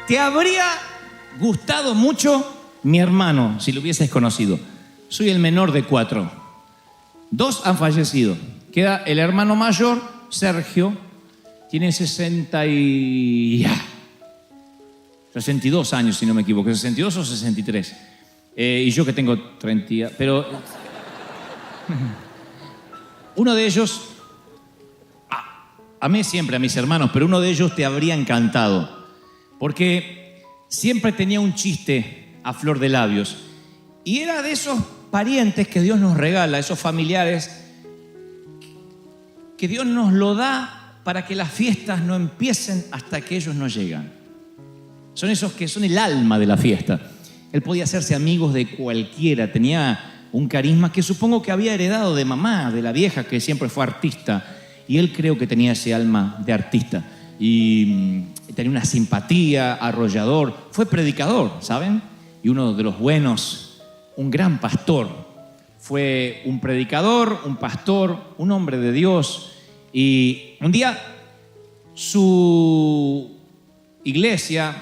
Te habría gustado mucho mi hermano si lo hubieses conocido. Soy el menor de 4. 2 han fallecido. Queda el hermano mayor, Sergio, tiene 62 años, si no me equivoco. 62 o 63. Y yo que tengo 30. Pero uno de ellos, amé siempre a mis hermanos, pero uno de ellos te habría encantado. Porque siempre tenía un chiste a flor de labios. Y era de esos parientes que Dios nos regala, esos familiares que Dios nos lo da para que las fiestas no empiecen hasta que ellos no llegan. Son esos que son el alma de la fiesta. Él podía hacerse amigos de cualquiera, tenía un carisma que supongo que había heredado de mamá, de la vieja que siempre fue artista, y él creo que tenía ese alma de artista. Y tenía una simpatía, arrollador, fue predicador, ¿saben? Y uno de los buenos, un gran pastor. Fue un predicador, un pastor, un hombre de Dios. Y un día su iglesia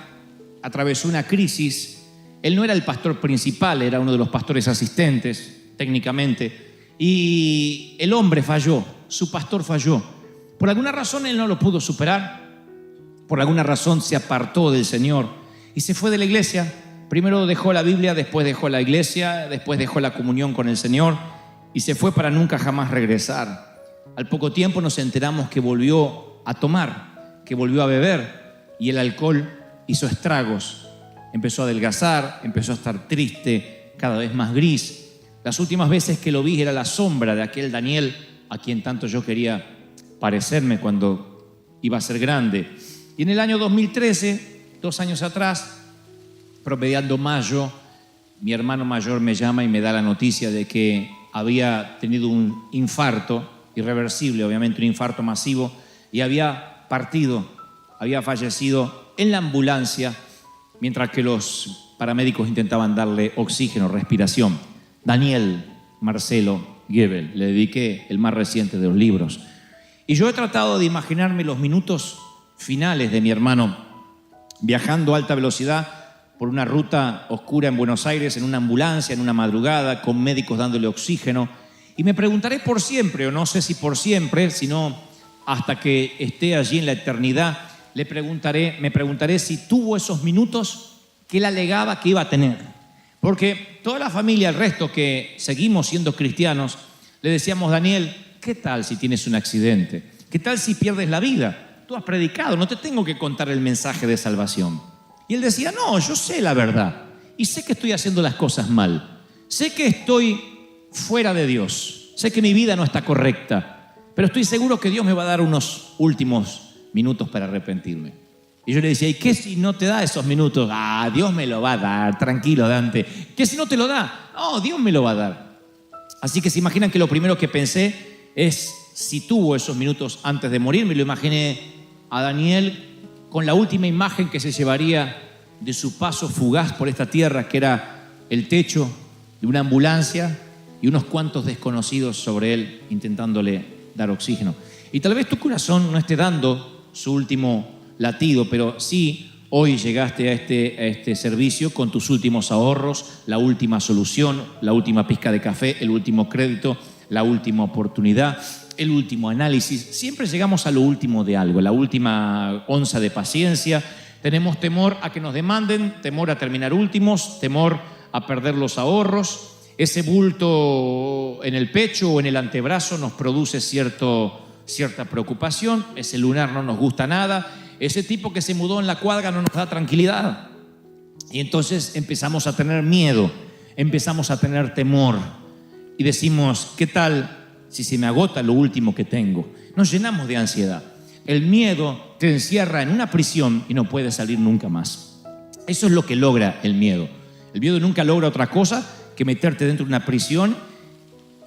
atravesó una crisis. Él no era el pastor principal, era uno de los pastores asistentes, técnicamente. Y el hombre falló, su pastor falló. Por alguna razón él no lo pudo superar. Por alguna razón se apartó del Señor y se fue de la iglesia. Primero dejó la Biblia, después dejó la iglesia, después dejó la comunión con el Señor y se fue para nunca jamás regresar. Al poco tiempo nos enteramos que volvió a tomar, que volvió a beber, y el alcohol hizo estragos. Empezó a adelgazar, empezó a estar triste, cada vez más gris. Las últimas veces que lo vi era la sombra de aquel Daniel a quien tanto yo quería parecerme cuando iba a ser grande. Y en el año 2013, 2 años atrás, promediando mayo, mi hermano mayor me llama y me da la noticia de que había tenido un infarto irreversible, obviamente un infarto masivo, y había partido, había fallecido en la ambulancia mientras que los paramédicos intentaban darle oxígeno, respiración. Daniel Marcelo Gebel, le dediqué el más reciente de los libros. Y yo he tratado de imaginarme los minutos finales de mi hermano viajando a alta velocidad por una ruta oscura en Buenos Aires, en una ambulancia, en una madrugada, con médicos dándole oxígeno. Y me preguntaré por siempre, o no sé si por siempre, sino hasta que esté allí en la eternidad, me preguntaré si tuvo esos minutos que él alegaba que iba a tener. Porque toda la familia, el resto que seguimos siendo cristianos, le decíamos: Daniel, ¿qué tal si tienes un accidente? ¿Qué tal si pierdes la vida? Tú has predicado, no te tengo que contar el mensaje de salvación. Y él decía: no, yo sé la verdad y sé que estoy haciendo las cosas mal. Sé que estoy fuera de Dios. Sé que mi vida no está correcta, pero estoy seguro que Dios me va a dar unos últimos minutos para arrepentirme. Y yo le decía: ¿y qué si no te da esos minutos? Dios me lo va a dar, tranquilo, Dante. ¿Qué si no te lo da? No, Dios me lo va a dar. Así que se imaginan que lo primero que pensé es si tuvo esos minutos antes de morir. Me lo imaginé a Daniel con la última imagen que se llevaría de su paso fugaz por esta tierra, que era el techo de una ambulancia y unos cuantos desconocidos sobre él intentándole dar oxígeno. Y tal vez tu corazón no esté dando su último latido, pero sí hoy llegaste a este servicio con tus últimos ahorros, la última solución, la última pizca de café, el último crédito, la última oportunidad, el último análisis. Siempre llegamos a lo último de algo, la última onza de paciencia. Tenemos temor a que nos demanden, temor a terminar últimos, temor a perder los ahorros. Ese bulto en el pecho o en el antebrazo nos produce cierta preocupación. Ese lunar no nos gusta nada. Ese tipo que se mudó en la cuadra no nos da tranquilidad. Y entonces empezamos a tener miedo, empezamos a tener temor. Y decimos: ¿qué tal si se me agota lo último que tengo? Nos llenamos de ansiedad. El miedo te encierra en una prisión y no puedes salir nunca más. Eso es lo que logra el miedo. El miedo nunca logra otra cosa que meterte dentro de una prisión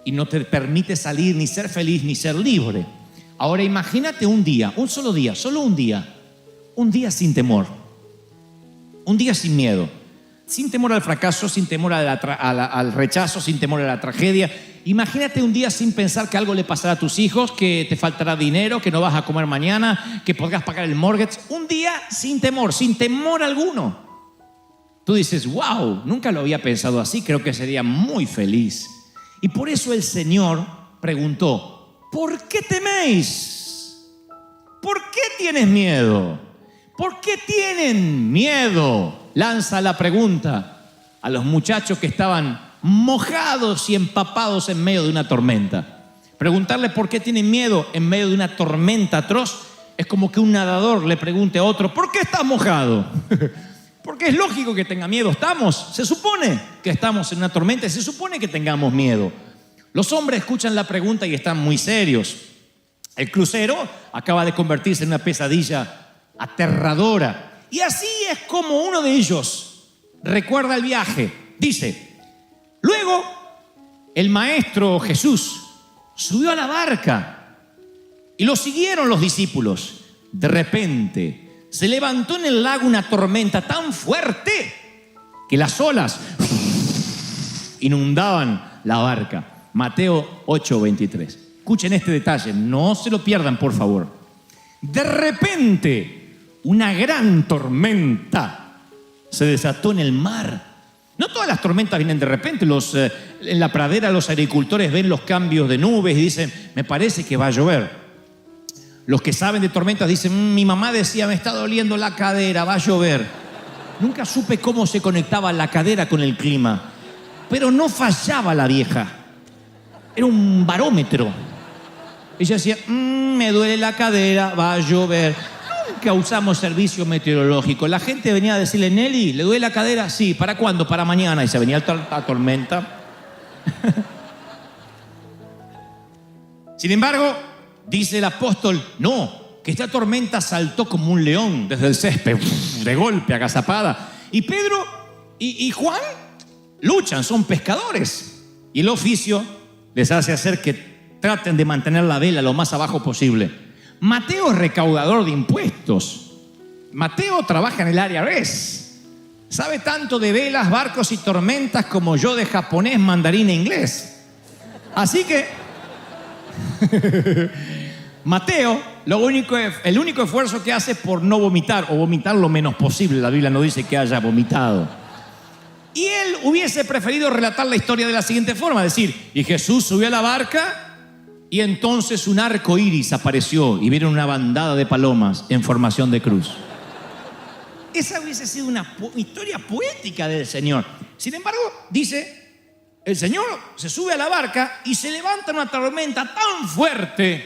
y no te permite salir, ni ser feliz, ni ser libre. Ahora imagínate un día, un solo día, solo un día sin temor, un día sin miedo. sin temor al fracaso, sin temor al rechazo, sin temor a la tragedia. Imagínate un día sin pensar que algo le pasará a tus hijos, que te faltará dinero, que no vas a comer mañana, que podrás pagar el mortgage. Un día sin temor alguno. Tú dices, wow, nunca lo había pensado así, creo que sería muy feliz. Y por eso el Señor preguntó, ¿por qué teméis? ¿Por qué tienes miedo? ¿Por qué tienen miedo? Lanza la pregunta a los muchachos que estaban mojados y empapados en medio de una tormenta. Preguntarle por qué tienen miedo en medio de una tormenta atroz es como que un nadador le pregunte a otro, ¿por qué estás mojado? Porque es lógico que tenga miedo. Se supone que estamos en una tormenta y se supone que tengamos miedo. Los hombres escuchan la pregunta y están muy serios. El crucero acaba de convertirse en una pesadilla aterradora. Y así es como uno de ellos recuerda el viaje. Dice, luego el maestro Jesús subió a la barca y lo siguieron los discípulos. De repente se levantó en el lago una tormenta tan fuerte que las olas inundaban la barca. Mateo 8:23. Escuchen este detalle, no se lo pierdan, por favor. De repente, una gran tormenta se desató en el mar. No todas las tormentas vienen de repente. En la pradera los agricultores ven los cambios de nubes y dicen, me parece que va a llover. Los que saben de tormentas dicen, mi mamá decía, me está doliendo la cadera, va a llover. Nunca supe cómo se conectaba la cadera con el clima, pero no fallaba la vieja. Era un barómetro. Ella decía, me duele la cadera, va a llover. Nunca usamos servicio meteorológico. La gente venía a decirle, Nelly, ¿le duele la cadera? Sí, ¿para cuándo? Para mañana. Y se venía la tormenta. Sin embargo, dice el apóstol, no, que esta tormenta saltó como un león desde el césped, de golpe, agazapada. Y Pedro y Juan luchan, son pescadores. Y el oficio les hace hacer que traten de mantener la vela lo más abajo posible. Mateo es recaudador de impuestos. Mateo trabaja en el IRS. Sabe tanto de velas, barcos y tormentas como yo de japonés, mandarín e inglés. Así que Mateo, el único esfuerzo que hace es por no vomitar o vomitar lo menos posible. La Biblia no dice que haya vomitado. Y él hubiese preferido relatar la historia de la siguiente forma, decir, y Jesús subió a la barca y entonces un arco iris apareció y vieron una bandada de palomas en formación de cruz. Esa hubiese sido una historia poética del Señor. Sin embargo, dice, el Señor se sube a la barca y se levanta una tormenta tan fuerte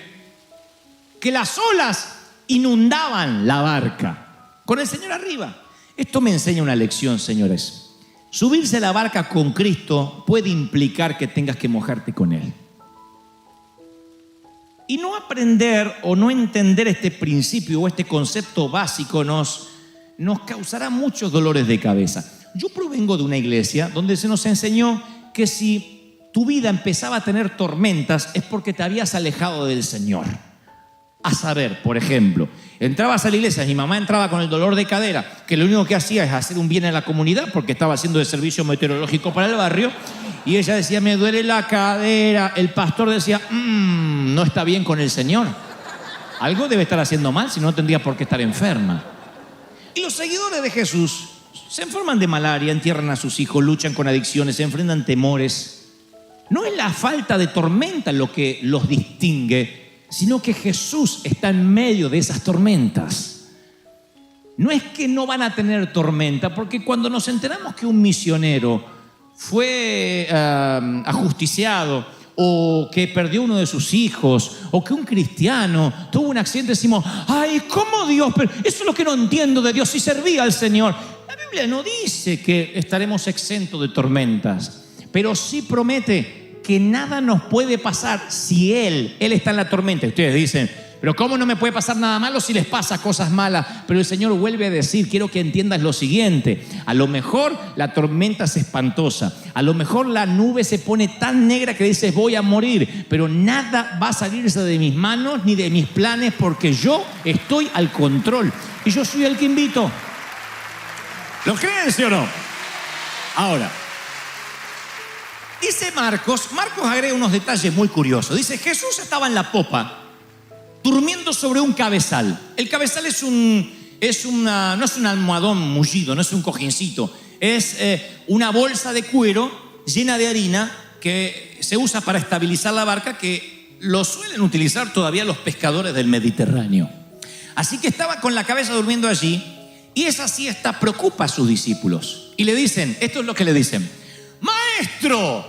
que las olas inundaban la barca con el Señor arriba. Esto me enseña una lección, señores. Subirse a la barca con Cristo puede implicar que tengas que mojarte con Él. Y no aprender o no entender este principio o este concepto básico nos causará muchos dolores de cabeza. Yo provengo de una iglesia donde se nos enseñó que si tu vida empezaba a tener tormentas es porque te habías alejado del Señor. A saber, por ejemplo, entrabas a la iglesia, mi mamá entraba con el dolor de cadera, que lo único que hacía es hacer un bien en la comunidad porque estaba haciendo el servicio meteorológico para el barrio, y ella decía, me duele la cadera. El pastor decía, no está bien con el Señor. Algo debe estar haciendo mal, si no tendría por qué estar enferma. Y los seguidores de Jesús se enferman de malaria, entierran a sus hijos, luchan con adicciones, se enfrentan temores. No es la falta de tormenta lo que los distingue, sino que Jesús está en medio de esas tormentas. No es que no van a tener tormenta, porque cuando nos enteramos que un misionero fue ajusticiado, o que perdió uno de sus hijos, o que un cristiano tuvo un accidente, decimos, ay, ¿cómo Dios? Pero eso es lo que no entiendo de Dios, si servía al Señor. La Biblia no dice que estaremos exentos de tormentas, pero sí promete que nada nos puede pasar si Él está en la tormenta. Y ustedes dicen, pero ¿cómo no me puede pasar nada malo si les pasa cosas malas? Pero el Señor vuelve a decir, quiero que entiendas lo siguiente, a lo mejor la tormenta es espantosa, a lo mejor la nube se pone tan negra que dices voy a morir, pero nada va a salirse de mis manos ni de mis planes porque yo estoy al control y yo soy el que invito. ¿Lo creen, sí o no? Ahora, dice Marcos agrega unos detalles muy curiosos. Dice, Jesús estaba en la popa, durmiendo sobre un cabezal. El cabezal no es un almohadón mullido, no es un cojincito. Es una bolsa de cuero llena de harina que se usa para estabilizar la barca, que lo suelen utilizar todavía los pescadores del Mediterráneo. Así que estaba con la cabeza durmiendo allí, y esa siesta preocupa a sus discípulos. Y le dicen, esto es lo que le dicen: Maestro,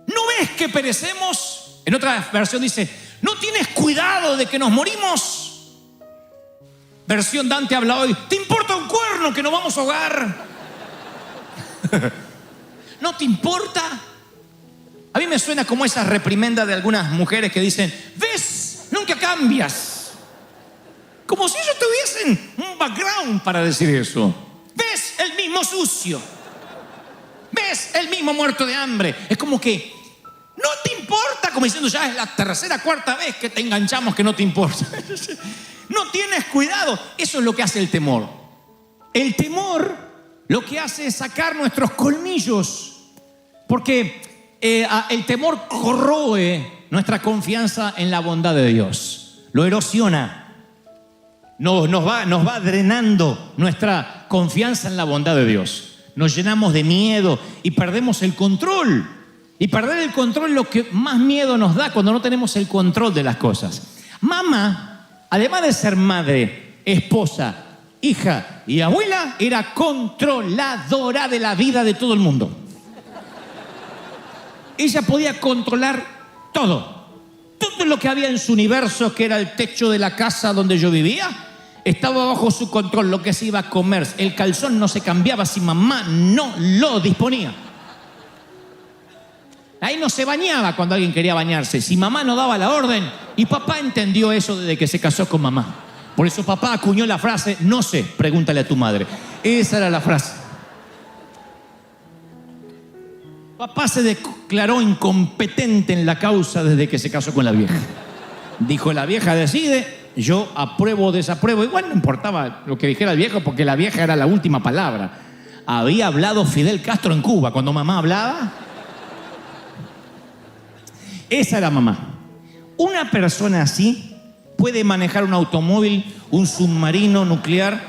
¿no ves que perecemos? En otra versión dice, ¿no tienes cuidado de que nos morimos? Versión Dante habla hoy, ¿te importa un cuerno que nos vamos a ahogar? ¿No te importa? A mí me suena como esa reprimenda de algunas mujeres que dicen, ¿ves? Nunca cambias. Como si ellos tuviesen un background para decir eso. ¿Ves? El mismo sucio. ¿Ves? El mismo muerto de hambre. Es como que no te importa, como diciendo, ya es la tercera, cuarta vez que te enganchamos que no te importa. No tienes cuidado. Eso es lo que hace el temor. El temor lo que hace es sacar nuestros colmillos. Porque el temor corroe nuestra confianza en la bondad de Dios. Lo erosiona. Nos va drenando nuestra confianza en la bondad de Dios. Nos llenamos de miedo y perdemos el control. Y perder el control es lo que más miedo nos da cuando no tenemos el control de las cosas. Mamá, además de ser madre, esposa, hija y abuela, era controladora de la vida de todo el mundo. Ella podía controlar todo. Todo lo que había en su universo, que era el techo de la casa donde yo vivía, estaba bajo su control. Lo que se iba a comer, el calzón no se cambiaba si mamá no lo disponía. Ahí no se bañaba cuando alguien quería bañarse, si mamá no daba la orden. Y papá entendió eso desde que se casó con mamá. Por eso papá acuñó la frase, no sé, pregúntale a tu madre. Esa era la frase. Papá se declaró incompetente en la causa desde que se casó con la vieja. Dijo, la vieja decide, yo apruebo o desapruebo. Igual no importaba lo que dijera el viejo, porque la vieja era la última palabra. Había hablado Fidel Castro en Cuba cuando mamá hablaba. Esa era mamá. Una persona así puede manejar un automóvil, un submarino nuclear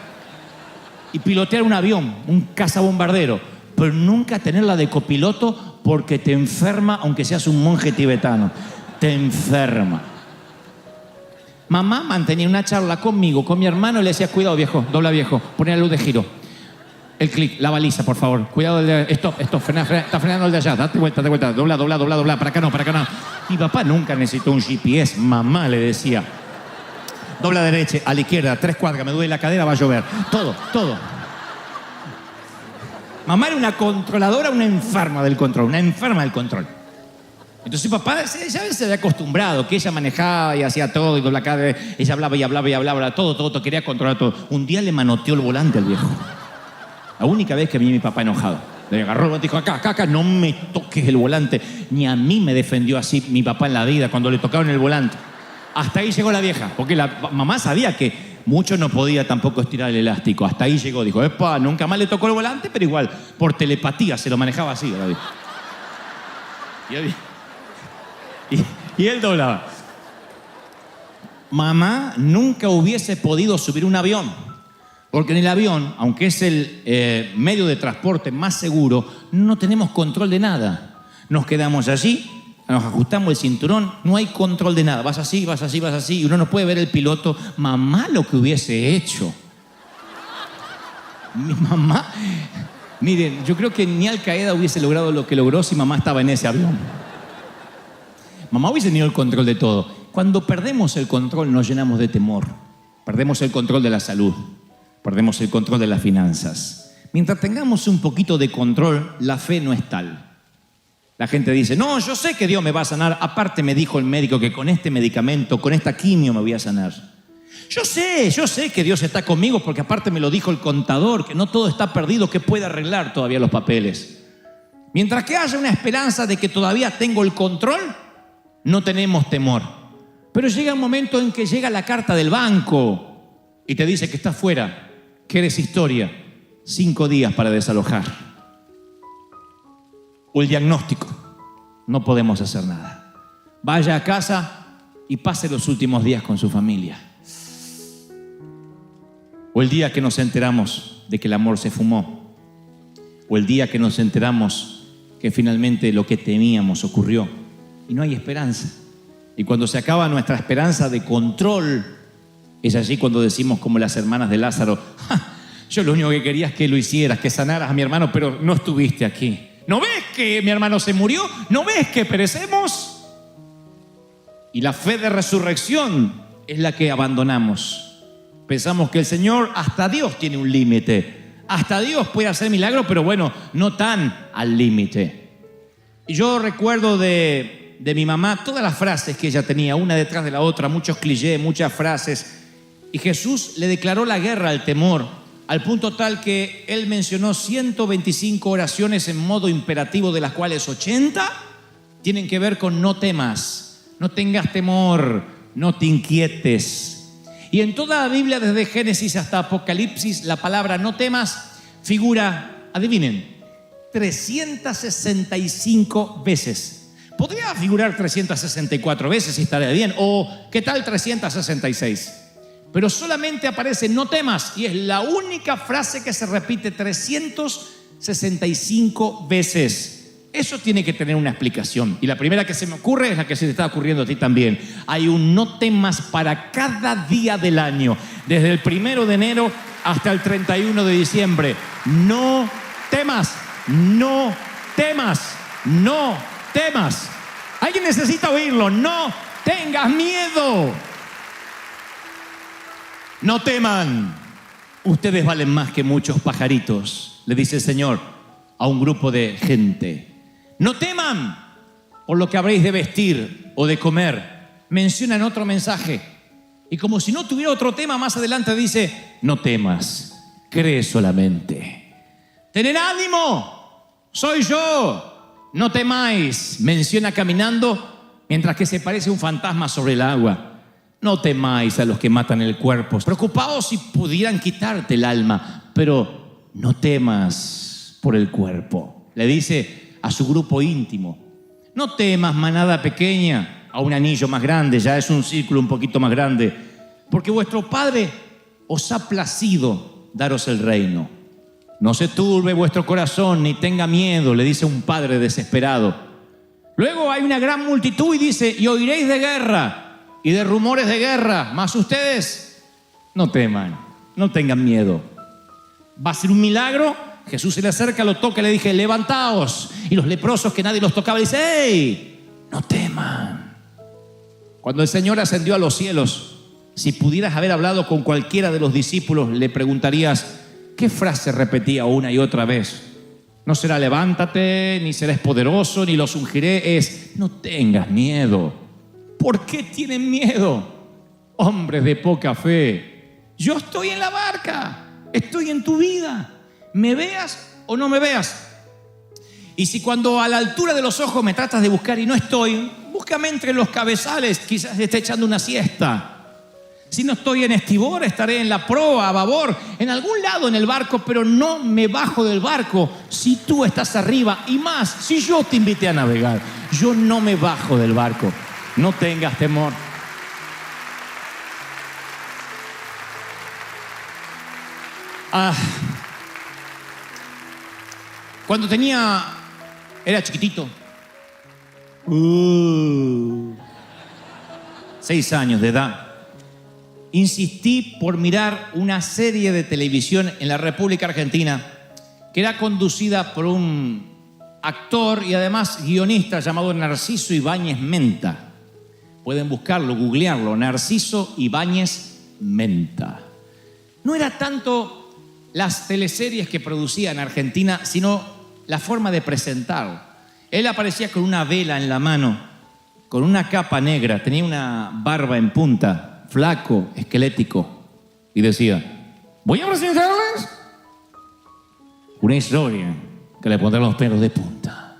y pilotear un avión, un cazabombardero, pero nunca tenerla de copiloto porque te enferma, aunque seas un monje tibetano. Te enferma. Mamá mantenía una charla conmigo, con mi hermano, y le decía, cuidado viejo, dobla viejo, pone la luz de giro. El clic, la baliza, por favor. Cuidado, esto, frena, está frenando el de allá. Date vuelta, dobla. Para acá no. Mi papá nunca necesitó un GPS. Mamá le decía, dobla derecha, a la izquierda, 3 cuadras, me duele la cadera, va a llover. Todo. Mamá era una controladora, una enferma del control. Entonces papá ya se había acostumbrado, que ella manejaba y hacía todo, y dobla cadera, ella hablaba, todo, quería controlar todo. Un día le manoteó el volante al viejo. La única vez que vi a mi papá enojado. Le agarró el volante y dijo, acá, no me toques el volante. Ni a mí me defendió así mi papá en la vida cuando le tocaron el volante. Hasta ahí llegó la vieja, porque la mamá sabía que mucho no podía tampoco estirar el elástico. Hasta ahí llegó, dijo, epa, nunca más le tocó el volante, pero igual, por telepatía se lo manejaba así. Y él doblaba. Mamá nunca hubiese podido subir un avión. Porque en el avión, aunque es el medio de transporte más seguro, no tenemos control de nada. Nos quedamos allí, nos ajustamos el cinturón, no hay control de nada. Vas así, y uno no puede ver el piloto. Mamá lo que hubiese hecho. Mi mamá, miren, yo creo que ni Al Qaeda hubiese logrado lo que logró si mamá estaba en ese avión. Mamá hubiese tenido el control de todo. Cuando perdemos el control nos llenamos de temor. Perdemos el control de la salud. Perdemos el control de las finanzas. Mientras tengamos un poquito de control, la fe no es tal. La gente dice, no, yo sé que Dios me va a sanar. Aparte me dijo el médico que con este medicamento, con esta quimio me voy a sanar. Yo sé que Dios está conmigo porque aparte me lo dijo el contador, que no todo está perdido, que puede arreglar todavía los papeles. Mientras que haya una esperanza de que todavía tengo el control, no tenemos temor. Pero llega un momento en que llega la carta del banco y te dice que estás fuera, que eres historia, 5 días para desalojar. o el diagnóstico. No podemos hacer nada. Vaya a casa y pase los últimos días con su familia. O el día que nos enteramos de que el amor se fumó. O el día que nos enteramos que finalmente lo que temíamos ocurrió. Y no hay esperanza. Y cuando se acaba nuestra esperanza de control, es allí cuando decimos como las hermanas de Lázaro: yo lo único que quería es que lo hicieras, que sanaras a mi hermano, pero no estuviste aquí. ¿No ves que mi hermano se murió? ¿No ves que perecemos? Y la fe de resurrección es la que abandonamos. Pensamos que el Señor, hasta Dios tiene un límite. Hasta Dios puede hacer milagros, pero bueno, no tan al límite. Y yo recuerdo de mi mamá todas las frases que ella tenía, una detrás de la otra, muchos clichés, muchas frases. Y Jesús le declaró la guerra al temor, al punto tal que él mencionó 125 oraciones en modo imperativo, de las cuales 80 tienen que ver con no temas, no tengas temor, no te inquietes. Y en toda la Biblia, desde Génesis hasta Apocalipsis, la palabra no temas figura, adivinen, 365 veces. Podría figurar 364 veces si estaría bien, o ¿qué tal 366? Pero solamente aparece no temas, y es la única frase que se repite 365 veces. Eso tiene que tener una explicación, y la primera que se me ocurre es la que se te está ocurriendo a ti también. Hay un no temas para cada día del año, desde el 1 de enero hasta el 31 de diciembre. No temas, no temas, no temas. Alguien necesita oírlo. No tengas miedo. No teman, ustedes valen más que muchos pajaritos, le dice el Señor a un grupo de gente. No teman por lo que habréis de vestir o de comer. Menciona en otro mensaje. Y como si no tuviera otro tema, más adelante dice: no temas, cree solamente. Tened ánimo, soy yo, no temáis. Menciona caminando mientras que se parece un fantasma sobre el agua. No temáis a los que matan el cuerpo. Preocupaos si pudieran quitarte el alma, pero no temas por el cuerpo. Le dice a su grupo íntimo: no temas, manada pequeña, a un anillo más grande, ya es un círculo un poquito más grande, porque vuestro Padre os ha placido daros el reino. No se turbe vuestro corazón, ni tenga miedo, le dice un padre desesperado. Luego hay una gran multitud y dice: y oiréis de guerra y de rumores de guerra, mas ustedes no teman, no tengan miedo. Va a ser un milagro. Jesús se le acerca, lo toca y le dije: levantaos. Y los leprosos, que nadie los tocaba, dice: ¡hey! No teman. Cuando el Señor ascendió a los cielos, si pudieras haber hablado con cualquiera de los discípulos, le preguntarías: ¿qué frase repetía una y otra vez? No será levántate, ni serás poderoso, ni los ungiré. Es: no tengas miedo. ¿Por qué tienen miedo? Hombres de poca fe. Yo estoy en la barca, estoy en tu vida, me veas o no me veas. Y si cuando a la altura de los ojos me tratas de buscar y no estoy, búscame entre los cabezales, quizás esté echando una siesta. Si no estoy en estribor, estaré en la proa, a babor, en algún lado en el barco, pero no me bajo del barco si tú estás arriba, y más si yo te invité a navegar. Yo no me bajo del barco. No tengas temor. Cuando era chiquitito, 6 años de edad, insistí por mirar una serie de televisión en la República Argentina que era conducida por un actor y además guionista llamado Narciso Ibáñez Menta. Pueden buscarlo, googlearlo, Narciso Ibáñez Menta. No era tanto las teleseries que producía en Argentina, sino la forma de presentar. Él aparecía con una vela en la mano, con una capa negra, tenía una barba en punta, flaco, esquelético, y decía: voy a presentarles una historia que le pondrá los pelos de punta.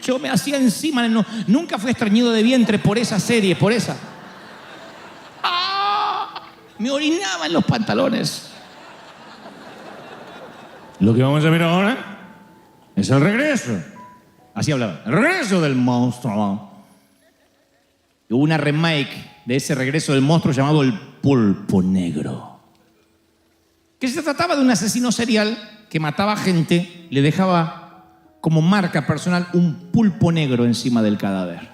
Yo me hacía encima, nunca fui estreñido de vientre por esa serie, por esa. Me orinaba en los pantalones. Lo que vamos a ver ahora es el regreso. Así hablaba. El regreso del monstruo. Hubo una remake de ese regreso del monstruo llamado El Pulpo Negro. Que se trataba de un asesino serial que mataba gente, le dejaba como marca personal un pulpo negro encima del cadáver.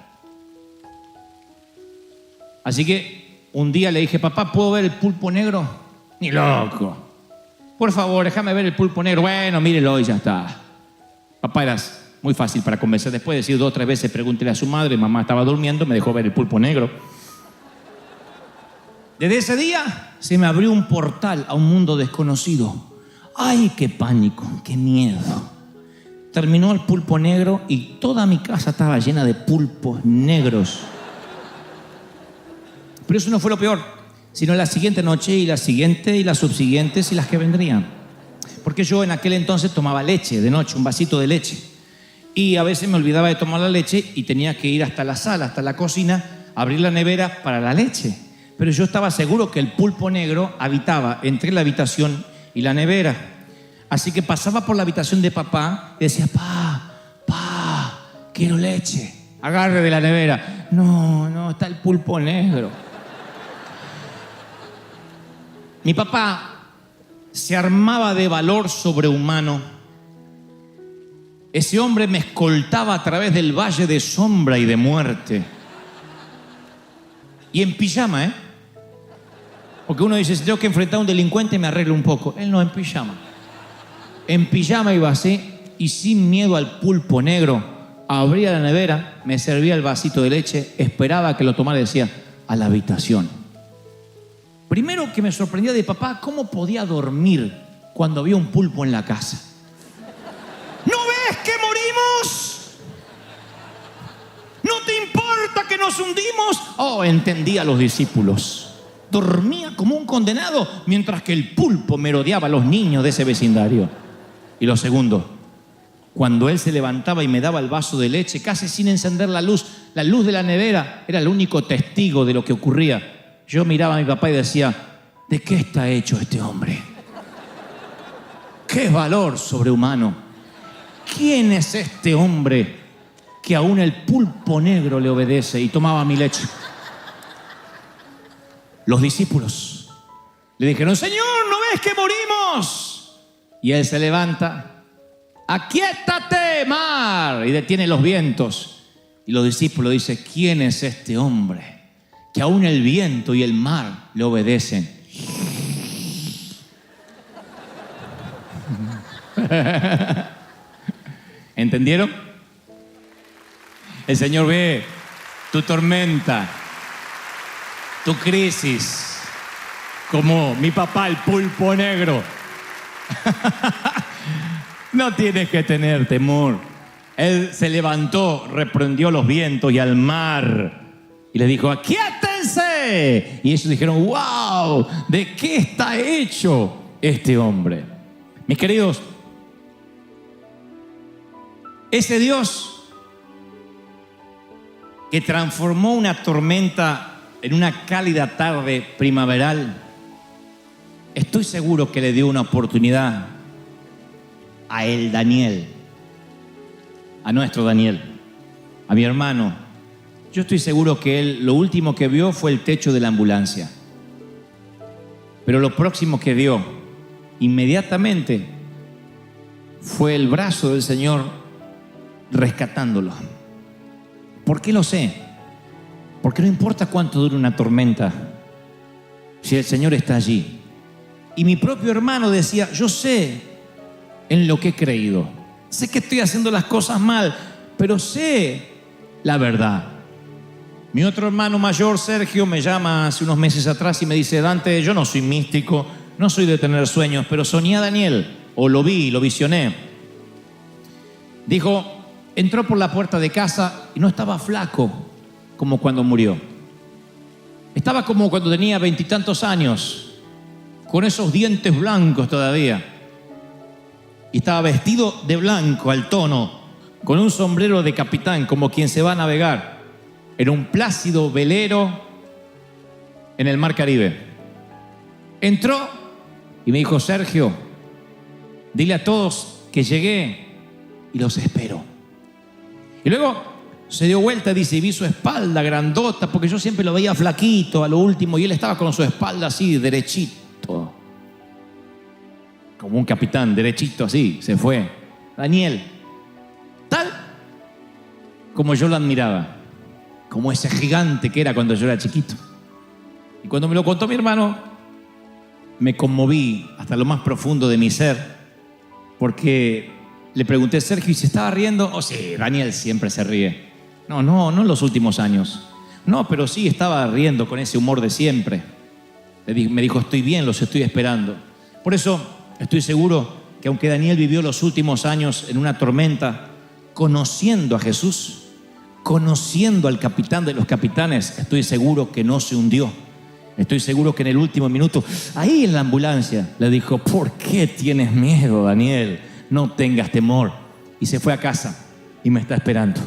Así que un día le dije, papá, ¿puedo ver el pulpo negro? Ni loco. Por favor, déjame ver el pulpo negro. Bueno, mírelo y ya está. Papá, eras muy fácil para convencer. Después de decir 2 o 3 veces, pregúntele a su madre, mamá estaba durmiendo, me dejó ver el pulpo negro. Desde ese día se me abrió un portal a un mundo desconocido. ¡Ay, qué pánico, qué miedo! Terminó el pulpo negro y toda mi casa estaba llena de pulpos negros. Pero eso no fue lo peor, sino la siguiente noche y la siguiente y las subsiguientes y las que vendrían. Porque yo en aquel entonces tomaba leche de noche, un vasito de leche. Y a veces me olvidaba de tomar la leche y tenía que ir hasta la sala, hasta la cocina, abrir la nevera para la leche. Pero yo estaba seguro que el pulpo negro habitaba entre la habitación y la nevera. Así que pasaba por la habitación de papá y decía, pa, quiero leche. Agarre de la nevera. No, está el pulpo negro. Mi papá se armaba de valor sobrehumano. Ese hombre me escoltaba a través del valle de sombra y de muerte. Y en pijama, Porque uno dice, si tengo que enfrentar a un delincuente me arreglo un poco. Él no, en pijama. En pijama iba así y sin miedo al pulpo negro. Abría la nevera, me servía el vasito de leche, esperaba que lo tomara y decía, a la habitación. Primero que me sorprendía de papá, ¿cómo podía dormir cuando había un pulpo en la casa? ¿No ves que morimos? ¿No te importa que nos hundimos? Oh, entendía a los discípulos. Dormía como un condenado mientras que el pulpo merodeaba a los niños de ese vecindario. Y lo segundo, cuando él se levantaba y me daba el vaso de leche, casi sin encender la luz de la nevera era el único testigo de lo que ocurría. Yo miraba a mi papá y decía, ¿de qué está hecho este hombre? ¡Qué valor sobrehumano! ¿Quién es este hombre que aún el pulpo negro le obedece? Y tomaba mi leche. Los discípulos le dijeron, Señor, ¿no ves que morimos? Y él se levanta, aquíétate, mar, y detiene los vientos. Y los discípulos dicen, ¿quién es este hombre que aún el viento y el mar le obedecen? ¿Entendieron? El Señor ve tu tormenta, tu crisis, como mi papá, el pulpo negro. No tienes que tener temor. Él se levantó, reprendió los vientos y al mar y le dijo, aquíétense. Y ellos dijeron, wow, ¿de qué está hecho este hombre? Mis queridos, ese Dios que transformó una tormenta en una cálida tarde primaveral, estoy seguro que le dio una oportunidad a el Daniel, a nuestro Daniel, a mi hermano. Yo estoy seguro que él lo último que vio fue el techo de la ambulancia. Pero lo próximo que vio inmediatamente fue el brazo del Señor rescatándolo. ¿Por qué lo sé? Porque no importa cuánto dure una tormenta, si el Señor está allí. Y mi propio hermano decía, yo sé en lo que he creído. Sé que estoy haciendo las cosas mal, pero sé la verdad. Mi otro hermano mayor, Sergio, me llama hace unos meses atrás y me dice, Dante, yo no soy místico, no soy de tener sueños, pero soñé a Daniel, o lo vi, lo visioné. Dijo, entró por la puerta de casa y no estaba flaco como cuando murió. Estaba como cuando tenía 20 y tantos años, con esos dientes blancos todavía. Y estaba vestido de blanco al tono, con un sombrero de capitán, como quien se va a navegar en un plácido velero en el mar Caribe. Entró y me dijo: Sergio, dile a todos que llegué y los espero. Y luego se dio vuelta, dice, y vi su espalda grandota, porque yo siempre lo veía flaquito a lo último, y él estaba con su espalda así, derechito, como un capitán, derechito así, se fue. Daniel, tal como yo lo admiraba, como ese gigante que era cuando yo era chiquito. Y cuando me lo contó mi hermano, me conmoví hasta lo más profundo de mi ser, porque le pregunté: Sergio, ¿y se estaba riendo? Oh, sí, Daniel siempre se ríe. No en los últimos años. No, pero sí estaba riendo con ese humor de siempre. Me dijo: estoy bien, los estoy esperando. Por eso estoy seguro que aunque Daniel vivió los últimos años en una tormenta, conociendo a Jesús, conociendo al capitán de los capitanes, estoy seguro que no se hundió. Estoy seguro que en el último minuto, ahí en la ambulancia, le dijo: ¿por qué tienes miedo, Daniel? No tengas temor. Y se fue a casa y me está esperando.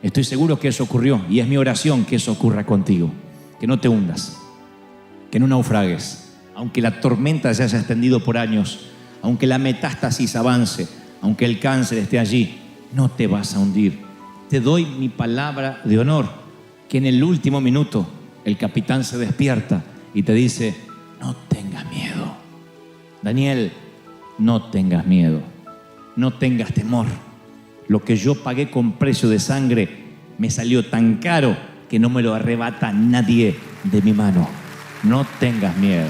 Estoy seguro que eso ocurrió, y es mi oración que eso ocurra contigo. Que no te hundas, que no naufragues, aunque la tormenta se haya extendido por años, aunque la metástasis avance, aunque el cáncer esté allí, no te vas a hundir. Te doy mi palabra de honor, que en el último minuto el capitán se despierta y te dice: no tengas miedo. Daniel, no tengas miedo, no tengas temor. Lo que yo pagué con precio de sangre me salió tan caro que no me lo arrebata nadie de mi mano. No tengas miedo.